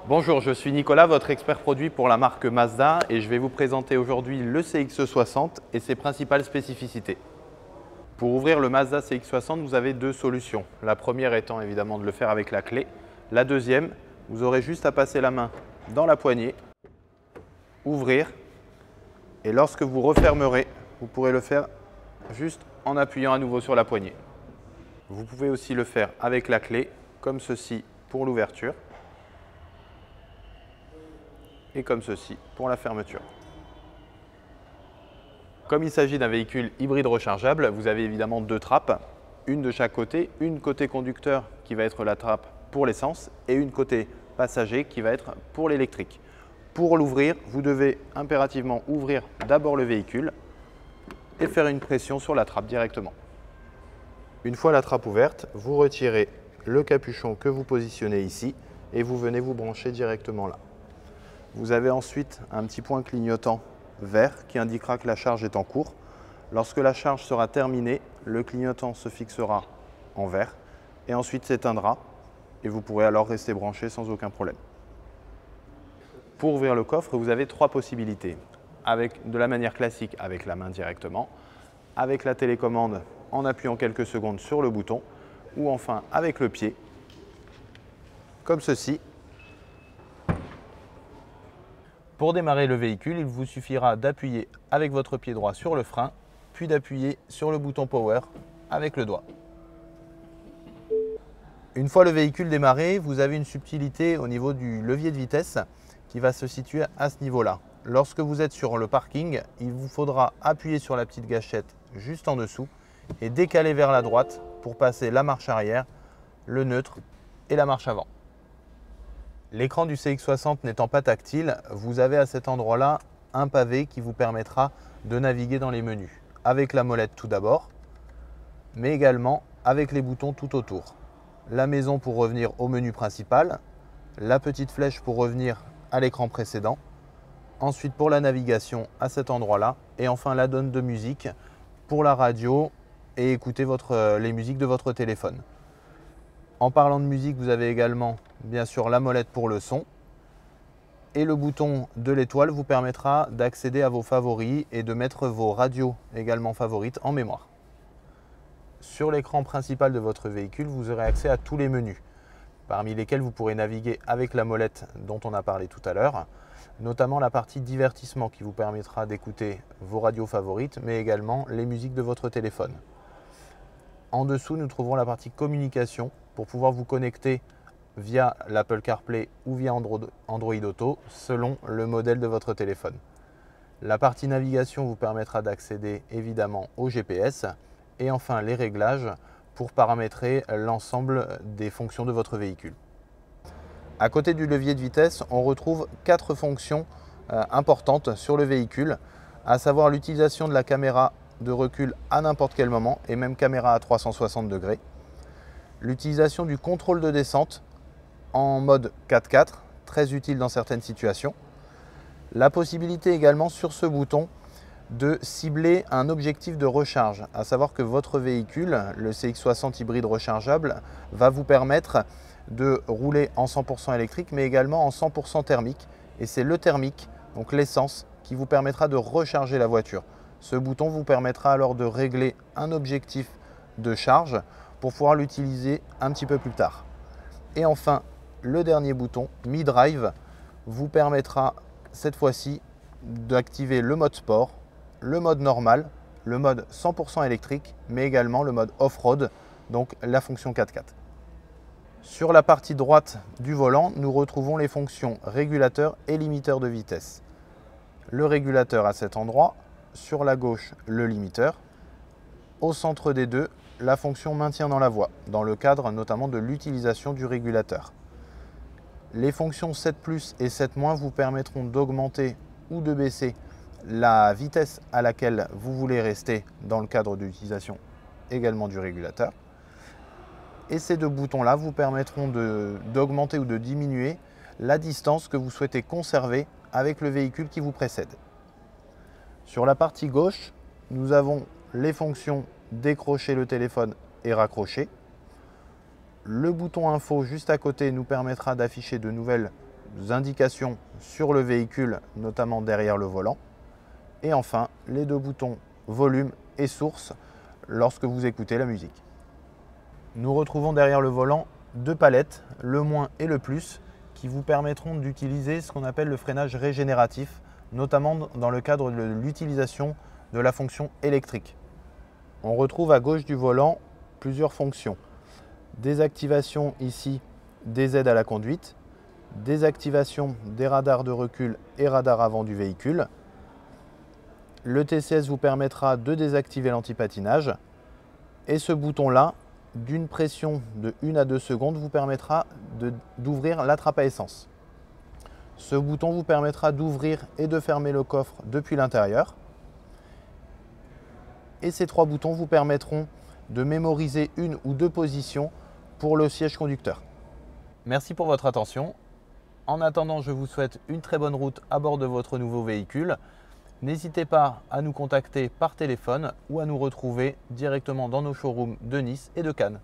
Bonjour, je suis Nicolas, votre expert produit pour la marque Mazda et je vais vous présenter aujourd'hui le CX-60 et ses principales spécificités. Pour ouvrir le Mazda CX-60, vous avez deux solutions. La première étant évidemment de le faire avec la clé. La deuxième, vous aurez juste à passer la main dans la poignée, ouvrir et lorsque vous refermerez, vous pourrez le faire juste en appuyant à nouveau sur la poignée. Vous pouvez aussi le faire avec la clé, comme ceci pour l'ouverture. Et comme ceci pour la fermeture. Comme il s'agit d'un véhicule hybride rechargeable, vous avez évidemment deux trappes, une de chaque côté, une côté conducteur qui va être la trappe pour l'essence et une côté passager qui va être pour l'électrique. Pour l'ouvrir, vous devez impérativement ouvrir d'abord le véhicule et faire une pression sur la trappe directement. Une fois la trappe ouverte, vous retirez le capuchon que vous positionnez ici et vous venez vous brancher directement là. Vous avez ensuite un petit point clignotant vert qui indiquera que la charge est en cours. Lorsque la charge sera terminée, le clignotant se fixera en vert et ensuite s'éteindra et vous pourrez alors rester branché sans aucun problème. Pour ouvrir le coffre, vous avez trois possibilités. De la manière classique, avec la main directement, avec la télécommande en appuyant quelques secondes sur le bouton ou enfin avec le pied, comme ceci. Pour démarrer le véhicule, il vous suffira d'appuyer avec votre pied droit sur le frein, puis d'appuyer sur le bouton Power avec le doigt. Une fois le véhicule démarré, vous avez une subtilité au niveau du levier de vitesse qui va se situer à ce niveau-là. Lorsque vous êtes sur le parking, il vous faudra appuyer sur la petite gâchette juste en dessous et décaler vers la droite pour passer la marche arrière, le neutre et la marche avant. L'écran du CX-60 n'étant pas tactile, vous avez à cet endroit-là un pavé qui vous permettra de naviguer dans les menus. Avec la molette tout d'abord, mais également avec les boutons tout autour. La maison pour revenir au menu principal, la petite flèche pour revenir à l'écran précédent, ensuite pour la navigation à cet endroit-là, et enfin la donne de musique pour la radio et écouter les musiques de votre téléphone. En parlant de musique, vous avez également bien sûr la molette pour le son et le bouton de l'étoile vous permettra d'accéder à vos favoris et de mettre vos radios également favorites en mémoire. Sur l'écran principal de votre véhicule, vous aurez accès à tous les menus, parmi lesquels vous pourrez naviguer avec la molette dont on a parlé tout à l'heure, notamment la partie divertissement qui vous permettra d'écouter vos radios favorites, mais également les musiques de votre téléphone. En dessous, nous trouverons la partie communication pour pouvoir vous connecter via l'Apple CarPlay ou via Android Auto selon le modèle de votre téléphone. La partie navigation vous permettra d'accéder évidemment au GPS et enfin les réglages pour paramétrer l'ensemble des fonctions de votre véhicule. À côté du levier de vitesse, on retrouve quatre fonctions importantes sur le véhicule, à savoir l'utilisation de la caméra de recul à n'importe quel moment et même caméra à 360 degrés. L'utilisation du contrôle de descente en mode 4x4, très utile dans certaines situations. La possibilité également sur ce bouton de cibler un objectif de recharge, à savoir que votre véhicule, le CX-60 hybride rechargeable, va vous permettre de rouler en 100% électrique mais également en 100% thermique. Et c'est le thermique, donc l'essence, qui vous permettra de recharger la voiture. Ce bouton vous permettra alors de régler un objectif de charge pour pouvoir l'utiliser un petit peu plus tard. Et enfin, le dernier bouton, Mi Drive, vous permettra cette fois-ci d'activer le mode sport, le mode normal, le mode 100% électrique, mais également le mode off-road, donc la fonction 4x4. Sur la partie droite du volant, nous retrouvons les fonctions régulateur et limiteur de vitesse. Le régulateur à cet endroit, sur la gauche, le limiteur. Au centre des deux, la fonction maintien dans la voie, dans le cadre notamment de l'utilisation du régulateur. Les fonctions 7+ et 7- vous permettront d'augmenter ou de baisser la vitesse à laquelle vous voulez rester dans le cadre de l'utilisation également du régulateur. Et ces deux boutons-là vous permettront d'augmenter ou de diminuer la distance que vous souhaitez conserver avec le véhicule qui vous précède. Sur la partie gauche, nous avons les fonctions décrocher le téléphone et raccrocher. Le bouton info juste à côté nous permettra d'afficher de nouvelles indications sur le véhicule, notamment derrière le volant. Et enfin, les deux boutons volume et source lorsque vous écoutez la musique. Nous retrouvons derrière le volant deux palettes, le moins et le plus, qui vous permettront d'utiliser ce qu'on appelle le freinage régénératif, notamment dans le cadre de l'utilisation de la fonction électrique. On retrouve à gauche du volant plusieurs fonctions. Désactivation ici des aides à la conduite, désactivation des radars de recul et radars avant du véhicule. Le TCS vous permettra de désactiver l'antipatinage et ce bouton-là, d'une pression de 1 à 2 secondes, vous permettra d'ouvrir la trappe à essence. Ce bouton vous permettra d'ouvrir et de fermer le coffre depuis l'intérieur. Et ces trois boutons vous permettront de mémoriser une ou deux positions pour le siège conducteur. Merci pour votre attention. En attendant, je vous souhaite une très bonne route à bord de votre nouveau véhicule. N'hésitez pas à nous contacter par téléphone ou à nous retrouver directement dans nos showrooms de Nice et de Cannes.